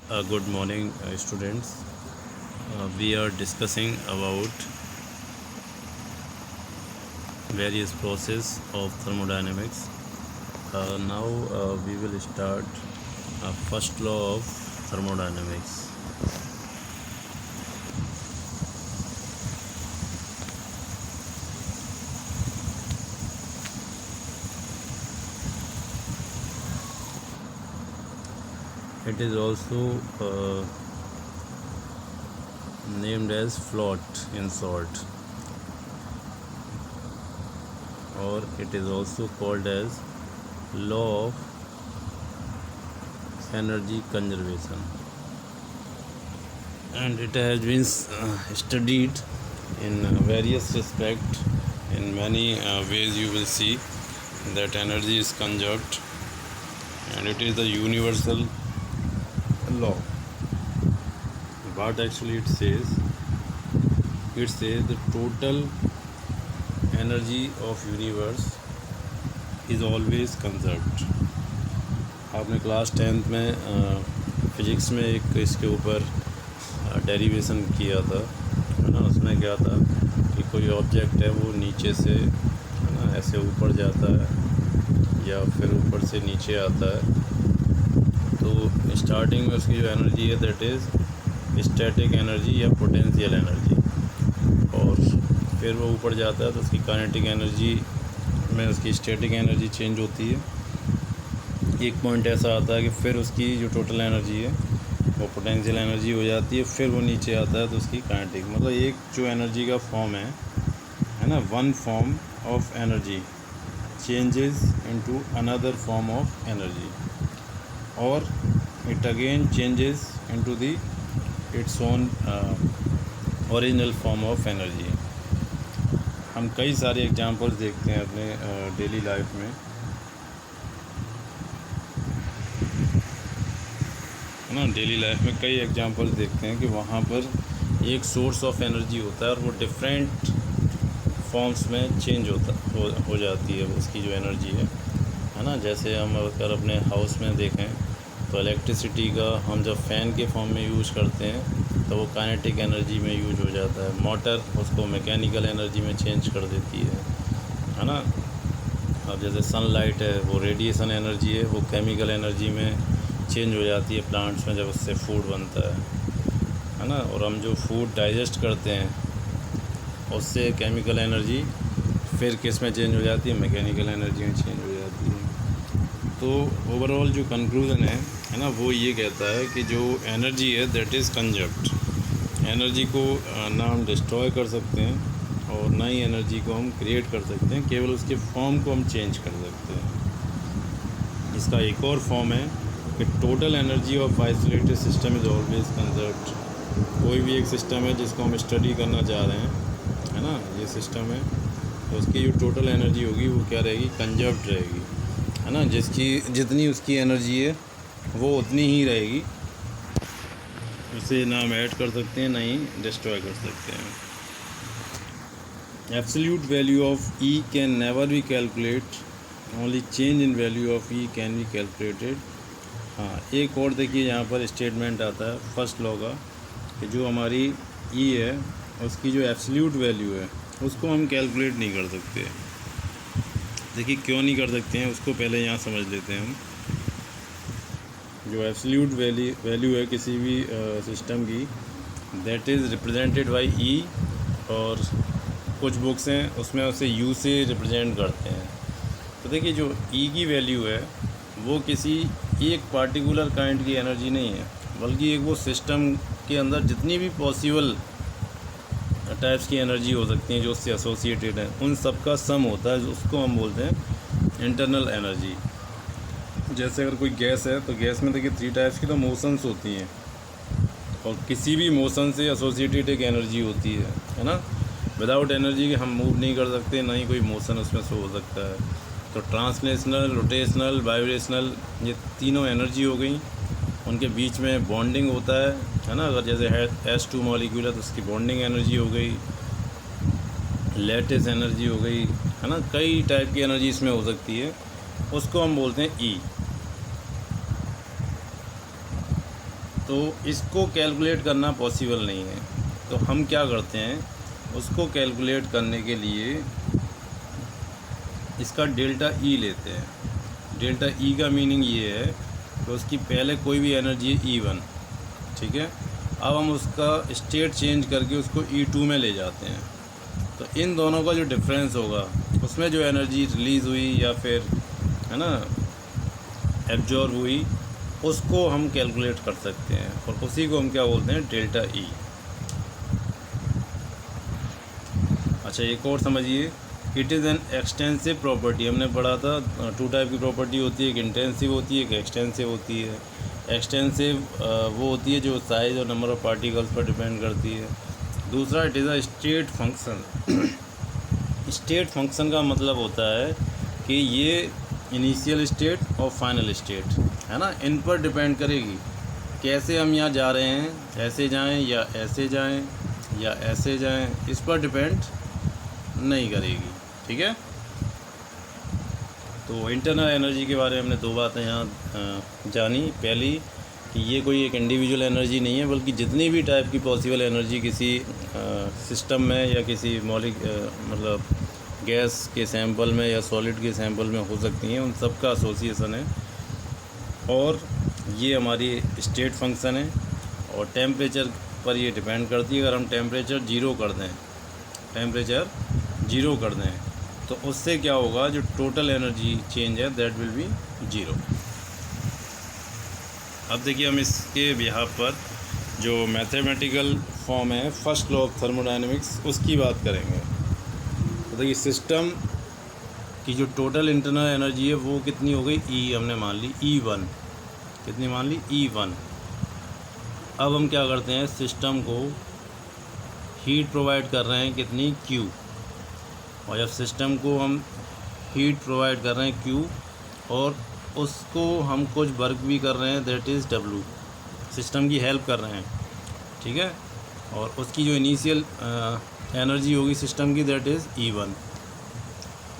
Good morning, students. We are discussing about various process of thermodynamics. Now we will start first law of thermodynamics. It is also named as float in short, or it is also called as law of energy conservation, and it has been studied in various respect. In many ways you will see that energy is conserved, and it is the universal law. What actually it says the total energy of universe is always conserved. आपने class 10th में physics में एक इसके ऊपर derivation किया था, है ना। उसमें क्या था कि कोई ऑब्जेक्ट है वो नीचे से, है ना, ऐसे ऊपर जाता है या फिर ऊपर से नीचे आता है। तो स्टार्टिंग में उसकी जो एनर्जी है दैट इज़ स्टैटिक एनर्जी या पोटेंशियल एनर्जी, और फिर वो ऊपर जाता है तो उसकी काइनेटिक एनर्जी में उसकी स्टैटिक एनर्जी चेंज होती है। एक पॉइंट ऐसा आता है कि फिर उसकी जो टोटल एनर्जी है वो पोटेंशियल एनर्जी हो जाती है, फिर वो नीचे आता है तो उसकी काइनेटिक, मतलब एक जो एनर्जी का फॉर्म है ना, one form of energy changes into another form of energy, और it again changes into the its own original form of energy. हम कई सारे एग्जांपल्स देखते हैं अपने डेली लाइफ में, है ना। डेली लाइफ में कई एग्जांपल्स देखते हैं कि वहाँ पर एक सोर्स ऑफ एनर्जी होता है और वो डिफरेंट फॉर्म्स में चेंज हो जाती है उसकी जो एनर्जी है ना। जैसे हम अगर अपने हाउस में देखें तो इलेक्ट्रिसिटी का हम जब फ़ैन के फॉर्म में यूज़ करते हैं तो वो काइनेटिक एनर्जी में यूज हो जाता है। मोटर उसको मैकेनिकल एनर्जी में चेंज कर देती है ना। अब जैसे सनलाइट है वो रेडिएशन एनर्जी है, वो केमिकल एनर्जी में चेंज हो जाती है प्लांट्स में जब उससे फूड बनता है ना। और हम जो फूड डाइजेस्ट करते हैं उससे केमिकल एनर्जी फिर किस में चेंज हो जाती है, मैकेनिकल एनर्जी में चेंज हो जाती है। तो ओवरऑल जो कंक्लूज़न है ना, वो ये कहता है कि जो एनर्जी है दैट इज़ कंजर्व्ड। एनर्जी को ना हम डिस्ट्रॉय कर सकते हैं और ना ही एनर्जी को हम क्रिएट कर सकते हैं, केवल उसके फॉर्म को हम चेंज कर सकते हैं। इसका एक और फॉर्म है कि total energy of isolated system is always conserved. कोई भी एक सिस्टम है जिसको हम स्टडी करना चाह रहे हैं, है ना, ये सिस्टम है, तो उसकी जो टोटल एनर्जी होगी वो क्या रहेगी, कंजर्व्ड रहेगी, है ना। जितनी उसकी एनर्जी है वो उतनी ही रहेगी, उसे ना हम ऐड कर सकते हैं ना ही डिस्ट्रॉय कर सकते हैं। Absolute value of E can never be calculate, only change in value of E can be calculated. हाँ, एक और देखिए यहाँ पर स्टेटमेंट आता है फर्स्ट लॉ का कि जो हमारी ई है उसकी जो एब्सोल्यूट वैल्यू है उसको हम कैलकुलेट नहीं कर सकते। देखिए क्यों नहीं कर सकते हैं, उसको पहले यहाँ समझ लेते हैं हम। जो एब्सोल्यूट वैल्यू है किसी भी सिस्टम की that is represented by E, और कुछ बुक्स हैं उसमें उसे यू से रिप्रेजेंट करते हैं। तो देखिए जो ई की वैल्यू है वो किसी एक पार्टिकुलर काइंड की एनर्जी नहीं है, बल्कि एक वो सिस्टम के अंदर जितनी भी पॉसिबल टाइप्स की एनर्जी हो सकती हैं जो उससे एसोसिएटेड हैं उन सब का सम होता है, उसको हम बोलते हैं इंटरनल एनर्जी। जैसे अगर कोई गैस है तो गैस में देखिए 3 टाइप्स की तो मोशंस होती हैं, और किसी भी मोशन से एसोसिएटेड एक एनर्जी होती है ना। विदाउट एनर्जी के हम मूव नहीं कर सकते, ना ही कोई मोशन उसमें से हो सकता है। तो ट्रांसलेशनल, रोटेशनल, वाइब्रेशनल, ये तीनों एनर्जी हो गई, उनके बीच में बॉन्डिंग होता है ना। अगर जैसे H2 मॉलिक्यूल है तो उसकी बॉन्डिंग एनर्जी हो गई, लेटिस एनर्जी हो गई, है ना। कई टाइप की एनर्जी इसमें हो सकती है, उसको हम बोलते हैं ई। तो इसको कैलकुलेट करना पॉसिबल नहीं है। तो हम क्या करते हैं, उसको कैलकुलेट करने के लिए इसका डेल्टा ई लेते हैं। डेल्टा ई का मीनिंग ये है कि उसकी पहले कोई भी एनर्जी है E1, ठीक है। अब हम उसका स्टेट चेंज करके उसको E2 में ले जाते हैं। तो इन दोनों का जो डिफरेंस होगा, उसमें जो एनर्जी रिलीज़ हुई या फिर है ना एब्जॉर्ब हुई, उसको हम कैलकुलेट कर सकते हैं और उसी को हम क्या बोलते हैं, डेल्टा ई। अच्छा, एक और समझिए, it is an extensive property. हमने पढ़ा था 2 टाइप की प्रॉपर्टी होती है, एक इंटेंसिव होती है, एक एक्सटेंसिव होती है। एक्सटेंसिव वो होती है जो साइज़ और नंबर ऑफ़ पार्टिकल्स पर डिपेंड करती है। दूसरा, it is a state function. State function का मतलब होता है कि ये इनिशियल स्टेट और फाइनल स्टेट है ना, इन पर डिपेंड करेगी कैसे हम यहाँ जा रहे हैं, ऐसे जाएं या ऐसे जाएं या ऐसे जाएं, इस पर डिपेंड नहीं करेगी, ठीक है। तो इंटरनल एनर्जी के बारे में हमने 2 बातें यहाँ जानी। पहली कि ये कोई एक इंडिविजुअल एनर्जी नहीं है, बल्कि जितनी भी टाइप की पॉसिबल एनर्जी किसी सिस्टम में या किसी मौलिक मतलब गैस के सैंपल में या सॉलिड के सैंपल में हो सकती हैं, उन सब का एसोसिएशन है। और ये हमारी स्टेट फंक्शन है और टेम्परेचर पर ये डिपेंड करती है। अगर हम टेम्परेचर ज़ीरो कर दें तो उससे क्या होगा, जो टोटल एनर्जी चेंज है दैट विल बी ज़ीरो। अब देखिए, हम इसके बिहाफ पर जो मैथमेटिकल फॉर्म है फर्स्ट लॉ ऑफ थर्मोडायनेमिक्स, उसकी बात करेंगे। तो देखिए, सिस्टम की जो टोटल इंटरनल एनर्जी है वो कितनी हो गई, ई हमने मान ली E1। कितनी मान ली, E1। अब हम क्या करते हैं, सिस्टम को हीट प्रोवाइड कर रहे हैं कितनी, Q। और जब सिस्टम को हम हीट प्रोवाइड कर रहे हैं Q और उसको हम कुछ वर्क भी कर रहे हैं दैट इज़ W, सिस्टम की हेल्प कर रहे हैं, ठीक है। और उसकी जो इनिशियल एनर्जी होगी सिस्टम की दैट इज़ E1।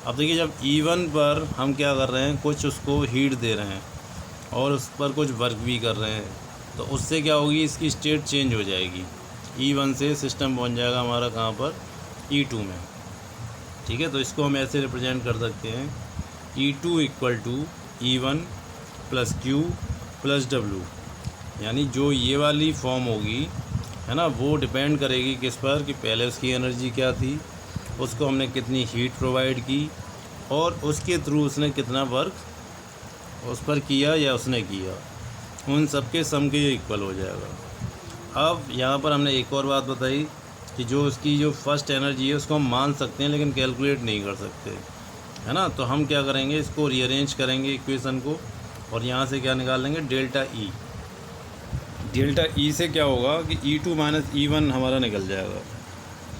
अब देखिए, जब E1 पर हम क्या कर रहे हैं, कुछ उसको हीट दे रहे हैं और उस पर कुछ वर्क भी कर रहे हैं, तो उससे क्या होगी, इसकी स्टेट चेंज हो जाएगी। E1 से सिस्टम पहुंच जाएगा हमारा कहाँ पर, E2 में, ठीक है। तो इसको हम ऐसे रिप्रेजेंट कर सकते हैं, E2 equal to E1 plus Q plus W। यानी जो ये वाली फॉर्म होगी है ना, वो डिपेंड करेगी किस पर, कि पहले उसकी एनर्जी क्या थी, उसको हमने कितनी हीट प्रोवाइड की और उसके थ्रू उसने कितना वर्क उस पर किया या उसने किया, उन सब के सम के ये इक्वल हो जाएगा। अब यहाँ पर हमने एक और बात बताई कि जो उसकी जो फर्स्ट एनर्जी है उसको हम मान सकते हैं लेकिन कैलकुलेट नहीं कर सकते, है ना। तो हम क्या करेंगे, इसको रीअरेंज करेंगे इक्वेशन को और यहाँ से क्या निकाल लेंगे, डेल्टा ई। डेल्टा ई से क्या होगा कि E2 माइनस E1 हमारा निकल जाएगा,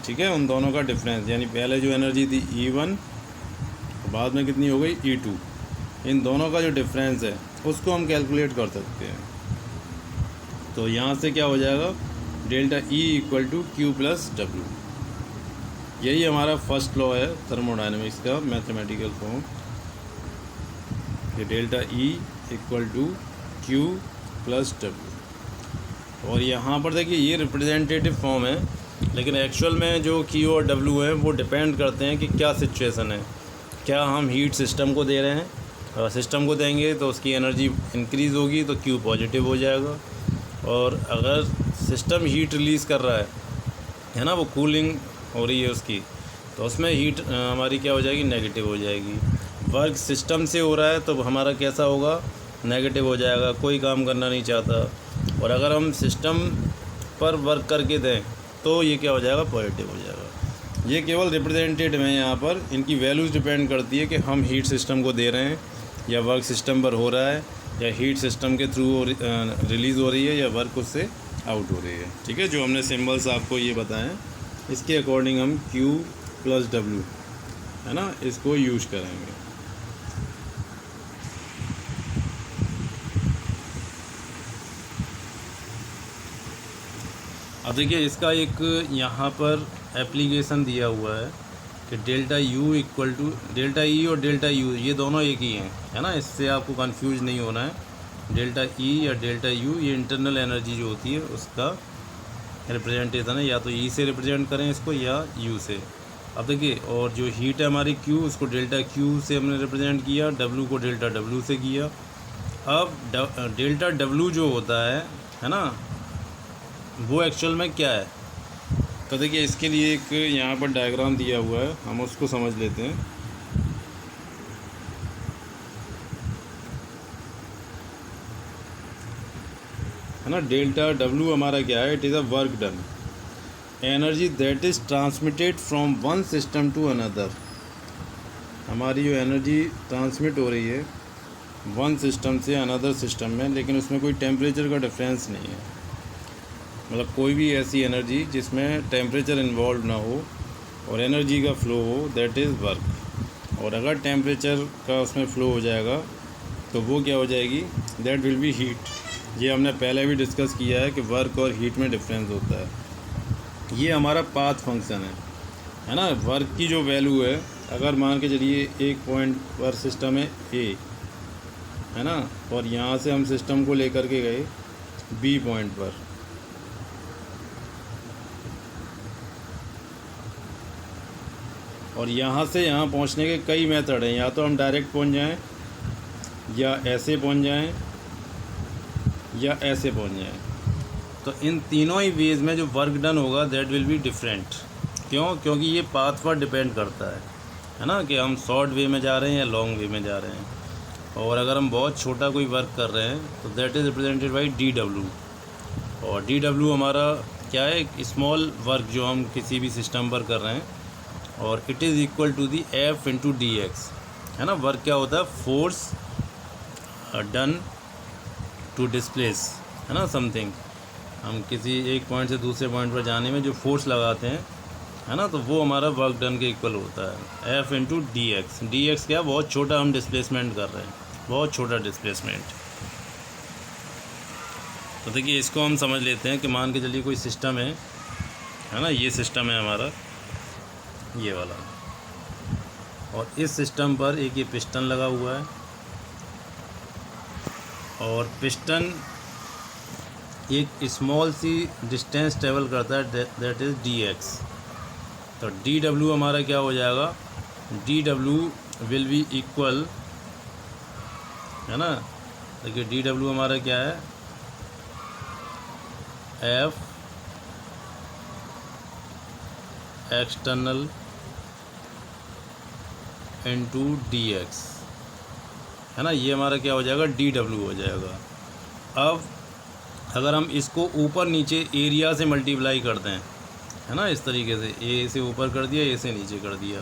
ठीक है। उन दोनों का डिफरेंस, यानी पहले जो एनर्जी थी E1, बाद में कितनी हो गई E2, इन दोनों का जो डिफरेंस है उसको हम कैलकुलेट कर सकते हैं। तो यहाँ से क्या हो जाएगा, delta E equal to Q plus W। यही हमारा फर्स्ट लॉ है थर्मोडायनेमिक्स का मैथमेटिकल फॉर्म, कि delta E equal to Q plus W। और यहाँ पर देखिए, ये रिप्रेजेंटेटिव फॉर्म है, लेकिन एक्चुअल में जो Q और W है वो डिपेंड करते हैं कि क्या सिचुएशन है। क्या हम हीट सिस्टम को दे रहे हैं, सिस्टम को देंगे तो उसकी एनर्जी इंक्रीज़ होगी तो Q पॉजिटिव हो जाएगा, और अगर सिस्टम हीट रिलीज़ कर रहा है ना, वो कूलिंग हो रही है उसकी, तो उसमें हीट हमारी क्या हो जाएगी, नेगेटिव हो जाएगी। वर्क सिस्टम से हो रहा है तो हमारा कैसा होगा, नेगेटिव हो जाएगा, कोई काम करना नहीं चाहता। और अगर हम सिस्टम पर वर्क करके दें तो ये क्या हो जाएगा, पॉजिटिव हो जाएगा। ये केवल रिप्रेजेंटेटिव है, यहाँ पर इनकी वैल्यूज़ डिपेंड करती है कि हम हीट सिस्टम को दे रहे हैं या वर्क सिस्टम पर हो रहा है या हीट सिस्टम के थ्रू रिलीज़ हो रही है या वर्क उससे आउट हो रही है, ठीक है। जो हमने सिंबल्स आपको ये बताएं, इसके अकॉर्डिंग हम Q प्लस W है ना, इसको यूज़ करेंगे। अब देखिए, इसका एक यहाँ पर एप्लीकेशन दिया हुआ है कि delta U equal to delta E और डेल्टा U, ये दोनों एक ही हैं, है ना। इससे आपको कंफ्यूज नहीं होना है। डेल्टा ई या डेल्टा यू, ये इंटरनल एनर्जी जो होती है उसका रिप्रेजेंटेशन है, या तो ई से रिप्रेजेंट करें इसको या यू से। अब देखिए, और जो हीट है हमारी क्यू, उसको डेल्टा क्यू से हमने रिप्रेजेंट किया, डब्लू को डेल्टा डब्लू से किया। अब डेल्टा डब्लू जो होता है ना, वो एक्चुअल में क्या है, तो देखिए इसके लिए एक यहाँ पर डायग्राम दिया हुआ है, हम उसको समझ लेते हैं। है ना, डेल्टा डब्लू हमारा क्या है, it is a work done, energy that is transmitted from one system to another. हमारी जो एनर्जी ट्रांसमिट हो रही है वन सिस्टम से अनदर सिस्टम में, लेकिन उसमें कोई टेम्परेचर का डिफरेंस नहीं है, मतलब कोई भी ऐसी एनर्जी जिसमें टेम्परेचर इन्वॉल्व ना हो और एनर्जी का फ़्लो हो, दैट इज़ वर्क। और अगर टेम्परेचर का उसमें फ़्लो हो जाएगा तो वो क्या हो जाएगी, दैट विल बी हीट। ये हमने पहले भी डिस्कस किया है कि वर्क और हीट में डिफरेंस होता है। ये हमारा पाथ फंक्शन है ना। वर्क की जो वैल्यू है, अगर मान के चलिए एक पॉइंट पर सिस्टम है ए, है ना, और यहाँ से हम सिस्टम को लेकर के गए बी पॉइंट पर, और यहाँ से यहाँ पहुँचने के कई मेथड हैं, या तो हम डायरेक्ट पहुँच जाएं, या ऐसे पहुँच जाएं, या ऐसे पहुँच जाएं। तो इन तीनों ही वेज में जो वर्क डन होगा दैट विल बी डिफरेंट। क्यों? क्योंकि ये पाथ पर डिपेंड करता है ना, कि हम शॉर्ट वे में जा रहे हैं या लॉन्ग वे में जा रहे हैं। और अगर हम बहुत छोटा कोई वर्क कर रहे हैं तो that is represented by D W, और डी डब्ल्यू हमारा क्या है, एक स्मॉल वर्क जो हम किसी भी सिस्टम पर कर रहे हैं, और it is equal to the F into D X. है ना, वर्क क्या होता है, फोर्स डन टू डिस्प्लेस, है ना, समथिंग। हम किसी एक पॉइंट से दूसरे पॉइंट पर जाने में जो फोर्स लगाते हैं, है ना, तो वो हमारा वर्क डन के इक्वल होता है, F into D x. D x क्या, बहुत छोटा हम डिस्प्लेसमेंट कर रहे हैं, बहुत छोटा डिस्प्लेसमेंट। तो देखिए इसको हम समझ लेते हैं कि मान के चलिए कोई सिस्टम है ना, ये सिस्टम है हमारा, ये वाला, और इस सिस्टम पर एक ये पिस्टन लगा हुआ है, और पिस्टन एक स्मॉल सी डिस्टेंस ट्रेवल करता है, दैट इज़ डी एक्स। तो डी डब्ल्यू हमारा क्या हो जाएगा, D W will be equal, है ना, देखिए डी डब्ल्यू हमारा क्या है, F external into D X, है ना, ये हमारा क्या हो जाएगा, डी डब्ल्यू हो जाएगा। अब अगर हम इसको ऊपर नीचे एरिया से मल्टीप्लाई कर दें, है ना, इस तरीके से ए से ऊपर कर दिया, ए से नीचे कर दिया,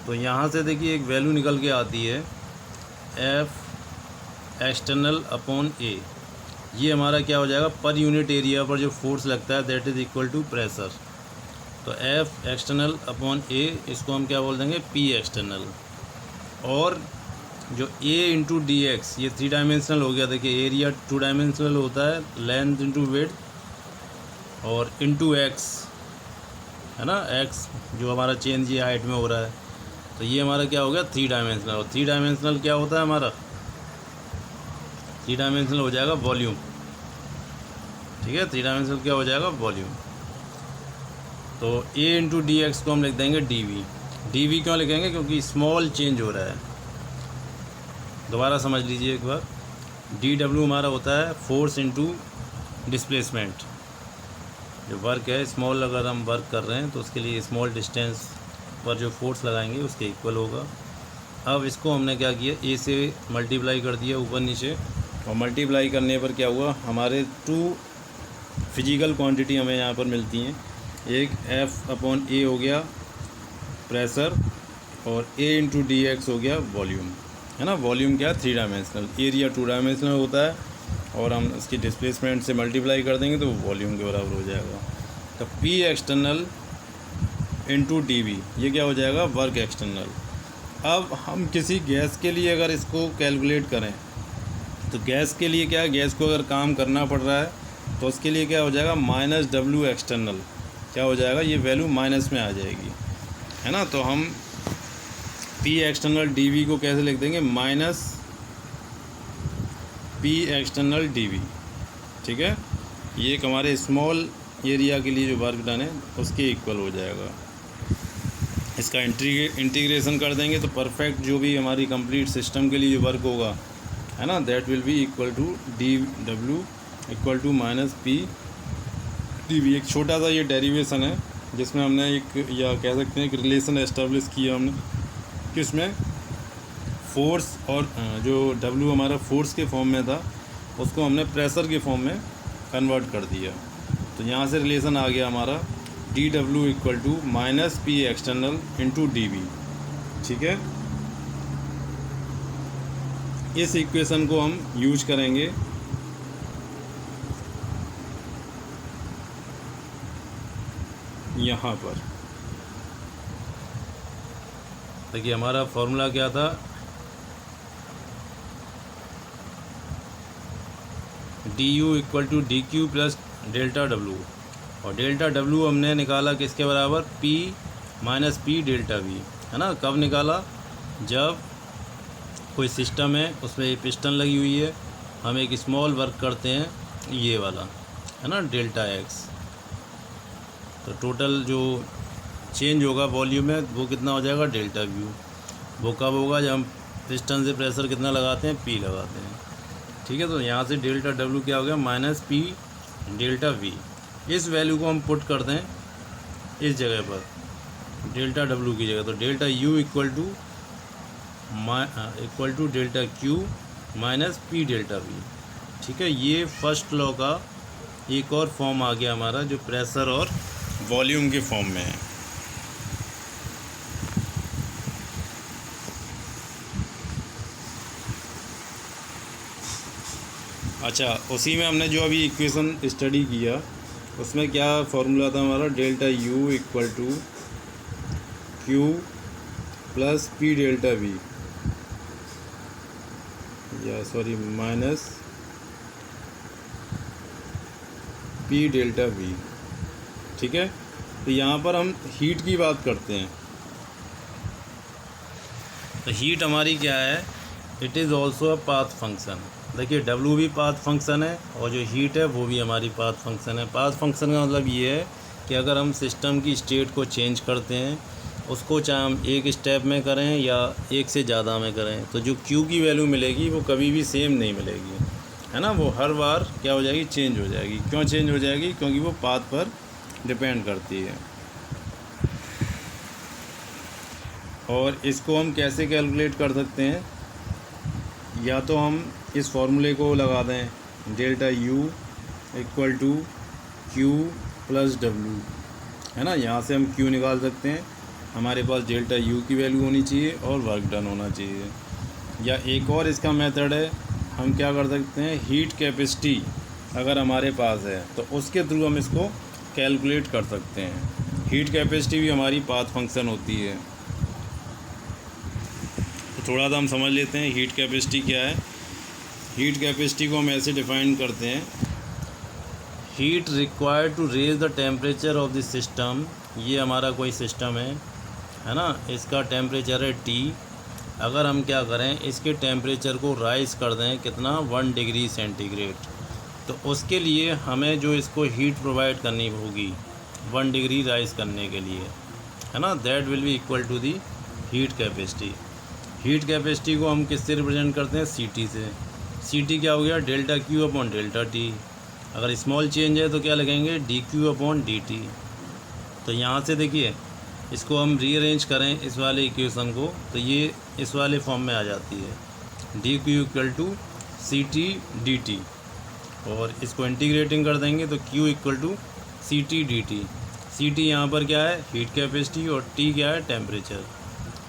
तो यहाँ से देखिए एक वैल्यू निकल के आती है, एफ एक्सटर्नल अपॉन ए। ये हमारा क्या हो जाएगा, पर यूनिट एरिया पर जो फोर्स लगता है that is equal to pressure. तो एफ एक्सटर्नल अपॉन ए, इसको हम क्या बोल देंगे, पी एक्सटर्नल। और जो ए इंटू डी एक्स, ये 3 डायमेंशनल हो गया। देखिए एरिया 2 डायमेंशनल होता है, लेंथ इंटू विड्थ, और इंटू एक्स, है ना, एक्स जो हमारा चेंज ये हाइट में हो रहा है, तो ये हमारा क्या हो गया, 3 डायमेंशनल। और 3 डायमेंशनल क्या होता है हमारा, 3 डायमेंशनल हो जाएगा वॉल्यूम। ठीक है, 3 डायमेंशनल क्या हो जाएगा, वॉल्यूम। तो ए इंटू डी एक्स को हम लिख देंगे डी वी। डी वी क्यों लिखेंगे, क्योंकि स्मॉल चेंज हो रहा है। दोबारा समझ लीजिए एक बार, डी डब्ल्यू हमारा होता है फोर्स इंटू डिस्प्लेसमेंट। जो वर्क है स्मॉल, अगर हम वर्क कर रहे हैं तो उसके लिए स्मॉल डिस्टेंस पर जो फोर्स लगाएंगे उसके इक्वल होगा। अब इसको हमने क्या किया, ए से मल्टीप्लाई कर दिया ऊपर नीचे, और मल्टीप्लाई करने पर क्या हुआ, हमारे 2 फिजिकल क्वांटिटी हमें यहाँ पर मिलती हैं। एक एफ अपॉन ए हो गया प्रेशर, और ए इंटू डी एक्स हो गया वॉल्यूम, है ना। वॉल्यूम क्या, 3 डायमेंशनल, एरिया 2 डायमेंशनल होता है, और हम इसकी डिस्प्लेसमेंट से मल्टीप्लाई कर देंगे तो वॉल्यूम के बराबर हो जाएगा। तो P external into D V, ये क्या हो जाएगा, वर्क एक्सटर्नल। अब हम किसी गैस के लिए अगर इसको कैलकुलेट करें, तो गैस के लिए क्या है, गैस को अगर काम करना पड़ रहा है तो उसके लिए क्या हो जाएगा, माइनस डब्ल्यू एक्सटर्नल, क्या हो जाएगा, ये वैल्यू माइनस में आ जाएगी, है ना। तो हम पी एक्सटर्नल डी वी को कैसे लिख देंगे, माइनस पी एक्सटर्नल डी.वी. ठीक है, ये एक हमारे स्मॉल एरिया के लिए जो वर्क डन है उसके इक्वल हो जाएगा। इसका इंटीग्रेशन कर देंगे तो परफेक्ट जो भी हमारी कंप्लीट सिस्टम के लिए जो वर्क होगा, है ना, that will be equal to DW equal to minus P DV. एक छोटा सा ये डेरिवेशन है जिसमें हमने एक, या कह सकते हैं एक रिलेशन एस्टेब्लिश किया हमने, कि उसमें फोर्स और जो डब्ल्यू हमारा फोर्स के फॉर्म में था उसको हमने प्रेशर के फॉर्म में कन्वर्ट कर दिया। तो यहाँ से रिलेशन आ गया हमारा DW equal to minus P external into DV. ठीक है, इस इक्वेशन को हम यूज करेंगे यहाँ पर। देखिए हमारा फॉर्मूला क्या था, D U equal to D Q plus delta W, और डेल्टा डब्ल्यू हमने निकाला किसके बराबर, P minus P delta V, है ना। कब निकाला, जब कोई सिस्टम है उसमें ये पिस्टन लगी हुई है, हम एक स्मॉल वर्क करते हैं ये वाला, है ना, डेल्टा एक्स, तो टोटल जो चेंज होगा वॉल्यूम में वो कितना हो जाएगा, डेल्टा व्यू। वो कब होगा, जब हम पिस्टन से प्रेशर कितना लगाते हैं, पी लगाते हैं। ठीक है, तो यहाँ से डेल्टा डब्ल्यू क्या हो गया, माइनस पी डेल्टा वी। इस वैल्यू को हम पुट कर दें इस जगह पर, डेल्टा डब्ल्यू की जगह, तो delta U equal to delta Q minus P delta V. ठीक है, ये फर्स्ट लॉ का एक और फॉर्म आ गया हमारा, जो प्रेशर और वॉल्यूम के फॉर्म में है। अच्छा, उसी में हमने जो अभी इक्वेशन स्टडी किया उसमें क्या फॉर्मूला था हमारा, delta U equal to Q plus P delta V, या sorry minus P delta V. ठीक है, तो यहाँ पर हम हीट की बात करते हैं, तो हीट हमारी क्या है, it is also a path function. देखिए डब्ल्यू भी पाथ फंक्शन है और जो हीट है वो भी हमारी पाथ फंक्शन है। पाथ फंक्शन का मतलब ये है कि अगर हम सिस्टम की स्टेट को चेंज करते हैं, उसको चाहे हम एक स्टेप में करें या एक से ज़्यादा में करें, तो जो क्यू की वैल्यू मिलेगी वो कभी भी सेम नहीं मिलेगी, है ना। वो हर बार क्या हो जाएगी, चेंज हो जाएगी। क्यों चेंज हो जाएगी, क्योंकि वो पाथ पर डिपेंड करती है। और इसको हम कैसे कैलकुलेट कर सकते हैं, या तो हम इस फॉर्मूले को लगा दें, delta U equal to Q plus W, है ना। यहाँ से हम क्यू निकाल सकते हैं, हमारे पास डेल्टा यू की वैल्यू होनी चाहिए और वर्क डन होना चाहिए। या एक और इसका मेथड है, हम क्या कर सकते हैं, हीट कैपेसिटी अगर हमारे पास है तो उसके थ्रू हम इसको कैलकुलेट कर सकते हैं। हीट कैपेसिटी भी हमारी पाथ फंक्शन होती है। तो थोड़ा सा हम समझ लेते हैं हीट कैपेसिटी क्या है। हीट कैपेसिटी को हम ऐसे डिफाइन करते हैं, heat required to raise the temperature of the system. ये हमारा कोई सिस्टम है ना, इसका टेम्परेचर है T। अगर हम क्या करें, इसके टेम्परेचर को राइज़ कर दें कितना, 1 डिग्री सेंटीग्रेड, तो उसके लिए हमें जो इसको हीट प्रोवाइड करनी होगी 1 डिग्री राइज़ करने के लिए, है ना, that will be equal to the heat capacity. Heat capacity को हम किससे रिप्रेजेंट करते हैं, CT से। CT क्या हो गया, delta Q upon delta T. अगर स्मॉल चेंज है तो क्या लगेंगे, DQ अपॉन DT। तो यहाँ से देखिए इसको हम रीअरेंज करें इस वाले इक्वेशन को, तो ये इस वाले फॉर्म में आ जाती है, DQ equal to CT DT, और इसको इंटीग्रेटिंग कर देंगे तो Q equal to CT DT। CT यहाँ पर क्या है, हीट कैपेसिटी, और T क्या है, टेम्परेचर।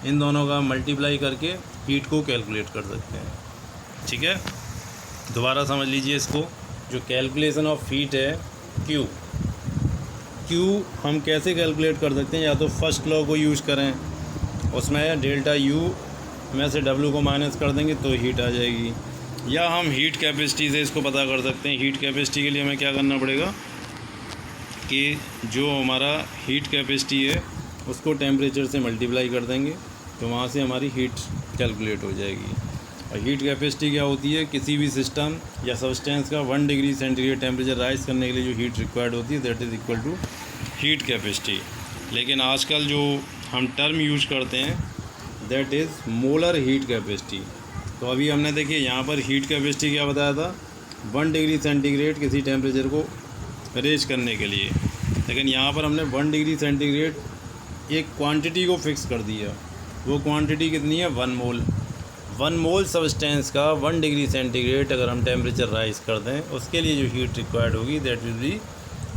इन दोनों का मल्टीप्लाई करके हीट को कैलकुलेट कर सकते हैं। ठीक है, दोबारा समझ लीजिए इसको, जो कैलकुलेशन ऑफ हीट है Q हम कैसे कैलकुलेट कर सकते हैं, या तो फर्स्ट लॉ को यूज़ करें, उसमें डेल्टा यू में से डब्ल्यू को माइनस कर देंगे तो हीट आ जाएगी, या हम हीट कैपेसिटी से इसको पता कर सकते हैं। हीट कैपेसिटी के लिए हमें क्या करना पड़ेगा कि जो हमारा हीट कैपेसिटी है उसको टेम्परेचर से मल्टीप्लाई कर देंगे, तो वहाँ से हमारी हीट कैलकुलेट हो जाएगी। और हीट कैपेसिटी क्या होती है, किसी भी सिस्टम या सब्सटेंस का 1 डिग्री सेंटीग्रेड टेम्परेचर राइज करने के लिए जो हीट रिक्वायर्ड होती है that is equal to heat capacity. लेकिन आजकल जो हम टर्म यूज करते हैं that is molar heat capacity. तो अभी हमने देखिए यहाँ पर हीट कैपेसिटी क्या बताया था, 1 डिग्री सेंटीग्रेड किसी टेम्परेचर को रेज करने के लिए। लेकिन यहाँ पर हमने 1 डिग्री सेंटीग्रेड एक क्वांटिटी को फिक्स कर दिया। वो क्वांटिटी कितनी है, 1 मोल। 1 मोल सब्सटेंस का 1 डिग्री सेंटीग्रेड अगर हम टेम्परेचर राइज कर दें, उसके लिए जो हीट रिक्वायर्ड होगी that will B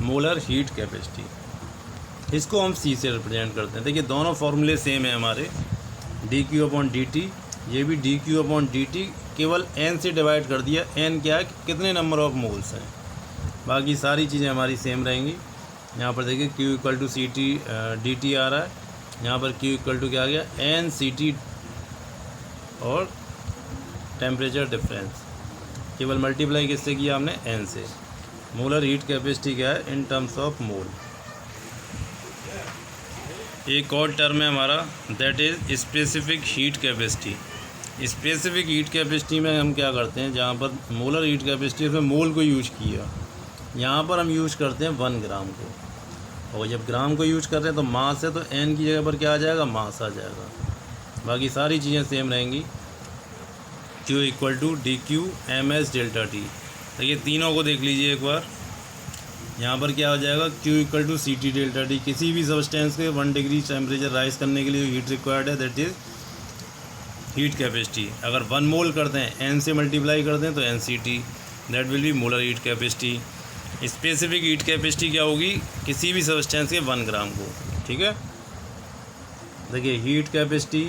molar heat capacity. इसको हम सी से रिप्रेजेंट करते हैं। देखिए दोनों फार्मूले सेम है हमारे, dQ/dt, ये भी dQ/dt, केवल n से डिवाइड कर दिया। n क्या है, कितने नंबर ऑफ मोल्स हैं, बाकी सारी चीज़ें हमारी सेम रहेंगी। यहाँ पर देखिए Q = CT dt आ रहा है, यहाँ पर Q = क्या आ गया, n CT और टेम्परेचर डिफरेंस, केवल मल्टीप्लाई किससे किया हमने, n से। मोलर हीट कैपेसिटी क्या है, इन टर्म्स ऑफ मोल। एक और टर्म है हमारा that is specific heat capacity. Specific heat capacity में हम क्या करते हैं, जहाँ पर मोलर हीट कैपेसिटी उसमें मोल को यूज किया, यहाँ पर हम यूज करते हैं 1 ग्राम को। और जब ग्राम को यूज कर रहे हैं तो मास है, तो n की जगह पर क्या आ जाएगा, मास आ जाएगा। बाकी सारी चीज़ें सेम रहेंगी। Q = dQ ms delta T। देखिए तीनों को देख लीजिए एक बार, यहाँ पर क्या हो जाएगा, Q = CT डेल्टा T। किसी भी सब्सटेंस के 1 डिग्री टेम्परेचर राइज करने के लिए हीट रिक्वायर्ड है दैट इज़ हीट कैपेसिटी। अगर 1 मोल करते हैं, n से मल्टीप्लाई करते हैं तो NCT, that will B molar heat capacity. Specific heat capacity क्या होगी, किसी भी सब्सटेंस के 1 ग्राम को, ठीक है। देखिए हीट कैपेसिटी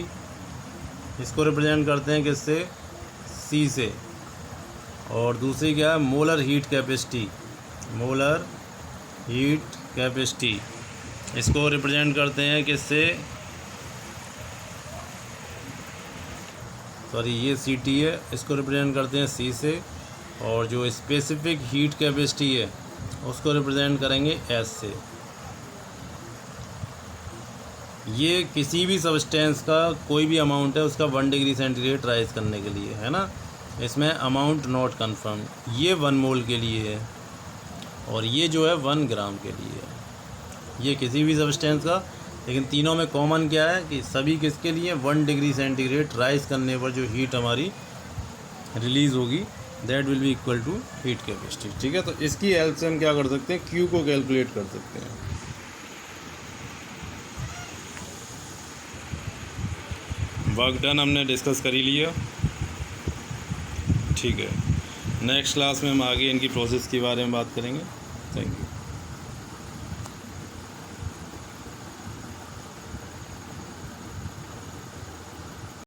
इसको रिप्रेजेंट करते हैं किससे, C से। और दूसरी क्या है, molar heat capacity. Molar heat capacity इसको रिप्रेजेंट करते हैं किससे, सॉरी ये CT है, इसको रिप्रेजेंट करते हैं C से। और जो स्पेसिफिक हीट कैपेसिटी है उसको रिप्रेजेंट करेंगे S से। ये किसी भी सब्सटेंस का कोई भी अमाउंट है उसका 1 डिग्री सेंटीग्रेड राइज करने के लिए है ना, इसमें अमाउंट नॉट कन्फर्म। ये 1 मोल के लिए है और ये जो है 1 ग्राम के लिए है, ये किसी भी सब्सटेंस का। लेकिन तीनों में कॉमन क्या है कि सभी किसके लिए, 1 डिग्री सेंटीग्रेड राइज करने पर जो हीट हमारी रिलीज़ होगी that will be equal to heat capacity, ठीक है। तो इसकी हेल्प से हम क्या कर सकते हैं, Q को कैलकुलेट कर सकते हैं। वर्क डन हमने डिस्कस कर ही लिया, ठीक है। नेक्स्ट क्लास में हम आगे इनकी प्रोसेस के बारे में बात करेंगे। Thank you.